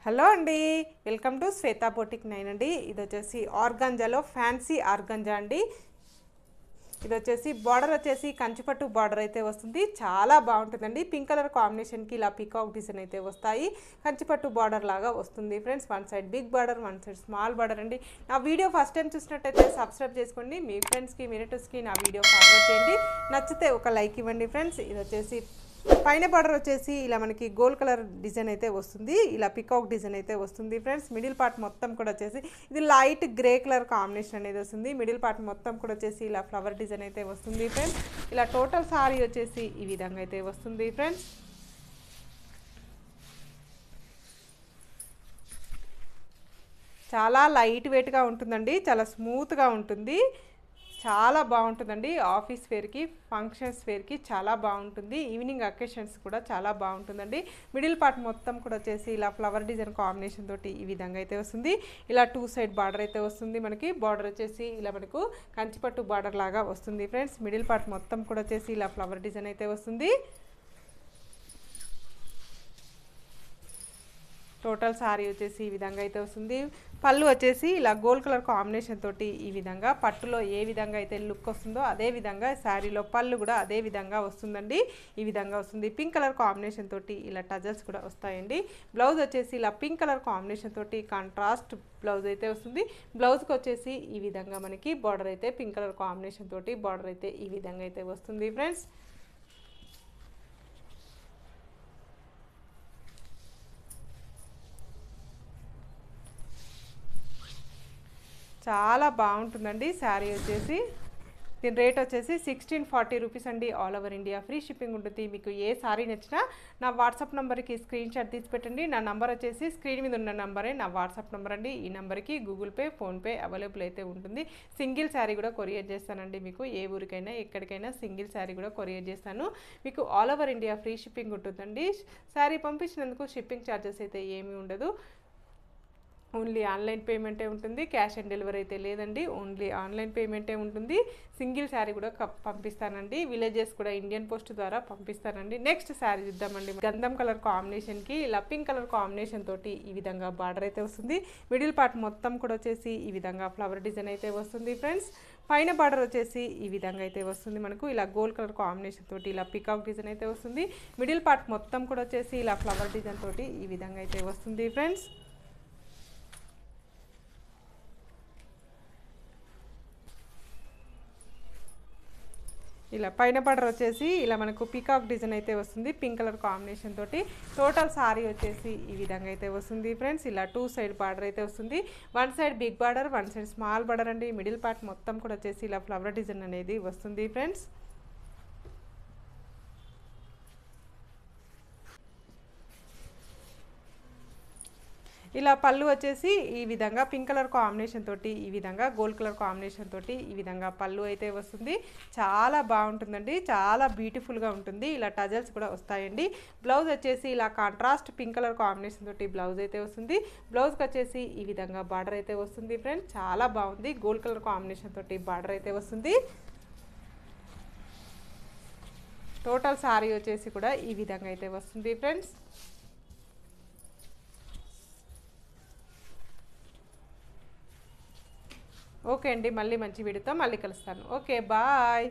Hello అండి, welcome to Shweta boutique 9 అండి. ఇది వచ్చేసి ఆర్గంజాలో ఫ్యాన్సీ ఆర్గంజా అండి. ఇది వచ్చేసి బార్డర్ వచ్చేసి కంచిపట్టు బార్డర్ అయితే వస్తుంది. చాలా బాగుంటుందండి. పింక్ కలర్ కాంబినేషన్కి ఇలా పీకాక్ డిజైన్ అయితే వస్తాయి. కంచిపట్టు బార్డర్ లాగా వస్తుంది friends. One side big border, one side small border అండి. నా వీడియో ఫస్ట్ టైం చూసినట్టయితే సబ్స్క్రైబ్ చేసుకోండి. మీ ఫ్రెండ్స్కి, మీ రిలేటివ్స్కి నా వీడియో ఫార్వర్డ్ చేయండి. నచ్చితే ఒక లైక్ ఇవ్వండి ఫ్రెండ్స్. ఇది వచ్చేసి పైన బార్డర్ వచ్చేసి ఇలా మనకి గోల్డ్ కలర్ డిజైన్ అయితే వస్తుంది. ఇలా పికాక్ డిజైన్ అయితే వస్తుంది ఫ్రెండ్స్. మిడిల్ పార్ట్ మొత్తం కూడా వచ్చేసి ఇది లైట్ గ్రే కలర్ కాంబినేషన్ అనేది వస్తుంది. మిడిల్ పార్ట్ మొత్తం కూడా వచ్చేసి ఇలా ఫ్లవర్ డిజైన్ అయితే వస్తుంది ఫ్రెండ్స్. ఇలా టోటల్ సారీ వచ్చేసి ఈ విధంగా అయితే వస్తుంది ఫ్రెండ్స్. చాలా లైట్ వెయిట్గా ఉంటుందండి. చాలా స్మూత్గా ఉంటుంది. చాలా బాగుంటుందండి. ఆఫీస్ వేర్కి, ఫంక్షన్స్ వేర్కి చాలా బాగుంటుంది. ఈవినింగ్ అకేషన్స్ కూడా చాలా బాగుంటుందండి. మిడిల్ పార్ట్ మొత్తం కూడా వచ్చేసి ఇలా ఫ్లవర్ డిజైన్ కాంబినేషన్ తోటి ఈ విధంగా అయితే వస్తుంది. ఇలా టూ సైడ్ బార్డర్ అయితే వస్తుంది. మనకి బార్డర్ వచ్చేసి ఇలా మనకు కంచిపట్టు బార్డర్ లాగా వస్తుంది ఫ్రెండ్స్. మిడిల్ పార్ట్ మొత్తం కూడా వచ్చేసి ఇలా ఫ్లవర్ డిజైన్ అయితే వస్తుంది. టోటల్ సారీ వచ్చేసి ఈ విధంగా అయితే వస్తుంది. పళ్ళు వచ్చేసి ఇలా గోల్డ్ కలర్ కాంబినేషన్ తోటి ఈ విధంగా పట్టులో ఏ విధంగా అయితే లుక్ వస్తుందో అదే విధంగా శారీలో పళ్ళు కూడా అదే విధంగా వస్తుందండి. ఈ విధంగా వస్తుంది. పింక్ కలర్ కాంబినేషన్ తోటి ఇలా టజల్స్ కూడా వస్తాయండి. బ్లౌజ్ వచ్చేసి ఇలా పింక్ కలర్ కాంబినేషన్ తోటి కాంట్రాస్ట్ బ్లౌజ్ అయితే వస్తుంది. బ్లౌజ్కి వచ్చేసి ఈ విధంగా మనకి బార్డర్ అయితే పింక్ కలర్ కాంబినేషన్ తోటి బార్డర్ అయితే ఈ విధంగా అయితే వస్తుంది ఫ్రెండ్స్. చాలా బాగుంటుందండి శారీ వచ్చేసి. దీని రేట్ వచ్చేసి 1640 రూపీస్ అండి. All over India free shipping ఉంటుంది. మీకు ఏ శారీ నచ్చినా నా వాట్సాప్ నెంబర్కి స్క్రీన్ షాట్ తీసి పెట్టండి. నా నెంబర్ వచ్చేసి స్క్రీన్ మీద ఉన్న నెంబరే నా వాట్సాప్ నెంబర్ అండి. ఈ నెంబర్కి గూగుల్ పే, ఫోన్పే అవైలబుల్ అయితే ఉంటుంది. సింగిల్ శారీ కూడా కొరియర్ చేస్తానండి. మీకు ఏ ఊరికైనా ఎక్కడికైనా సింగిల్ శారీ కూడా కొరియర్ చేస్తాను. మీకు all over India free shipping ఉంటుందండి. శారీ పంపించినందుకు షిప్పింగ్ ఛార్జెస్ అయితే ఏమీ ఉండదు. ఓన్లీ ఆన్లైన్ పేమెంటే ఉంటుంది. క్యాష్ ఆన్ డెలివరీ అయితే లేదండి. ఓన్లీ ఆన్లైన్ పేమెంటే ఉంటుంది. సింగిల్ శారీ కూడా పంపిస్తానండి. విలేజెస్ కూడా ఇండియన్ పోస్ట్ ద్వారా పంపిస్తానండి. నెక్స్ట్ శారీ చూద్దామండి. గంధం కలర్ కాంబినేషన్కి ఇలా పింక్ కలర్ కాంబినేషన్ తోటి ఈ విధంగా బార్డర్ అయితే వస్తుంది. మిడిల్ పార్ట్ మొత్తం కూడా వచ్చేసి ఈ విధంగా ఫ్లవర్ డిజైన్ అయితే వస్తుంది ఫ్రెండ్స్. పైన బార్డర్ వచ్చేసి ఈ విధంగా అయితే వస్తుంది. మనకు ఇలా గోల్డ్ కలర్ కాంబినేషన్ తోటి ఇలా పికాక్ డిజైన్ అయితే వస్తుంది. మిడిల్ పార్ట్ మొత్తం కూడా వచ్చేసి ఇలా ఫ్లవర్ డిజైన్ తోటి ఈ విధంగా అయితే వస్తుంది ఫ్రెండ్స్. ఇలా పైన బార్డర్ వచ్చేసి ఇలా మనకు పీకాక్ డిజైన్ అయితే వస్తుంది. పింక్ కలర్ కాంబినేషన్ తోటి టోటల్ సారీ వచ్చేసి ఈ విధంగా అయితే వస్తుంది ఫ్రెండ్స్. ఇలా టూ సైడ్ బార్డర్ అయితే వస్తుంది. One side big border, one side small border అండి. మిడిల్ పార్ట్ మొత్తం కూడా వచ్చేసి ఇలా ఫ్లవర్ డిజైన్ అనేది వస్తుంది ఫ్రెండ్స్. ఇలా పళ్ళు వచ్చేసి ఈ విధంగా పింక్ కలర్ కాంబినేషన్ తోటి ఈ విధంగా గోల్డ్ కలర్ కాంబినేషన్ తోటి ఈ విధంగా పళ్ళు అయితే వస్తుంది. చాలా బాగుంటుందండి. చాలా బ్యూటిఫుల్గా ఉంటుంది. ఇలా టజల్స్ కూడా వస్తాయండి. బ్లౌజ్ వచ్చేసి ఇలా కాంట్రాస్ట్ పింక్ కలర్ కాంబినేషన్ తోటి బ్లౌజ్ అయితే వస్తుంది. బ్లౌజ్కి వచ్చేసి ఈ విధంగా బార్డర్ అయితే వస్తుంది ఫ్రెండ్స్. చాలా బాగుంది. గోల్డ్ కలర్ కాంబినేషన్ తోటి బార్డర్ అయితే వస్తుంది. టోటల్ సారీ వచ్చేసి కూడా ఈ విధంగా అయితే వస్తుంది ఫ్రెండ్స్. ఓకే అండి, మళ్ళీ మంచి వీడియోతో మళ్ళీ కలుస్తాను. Okay, bye.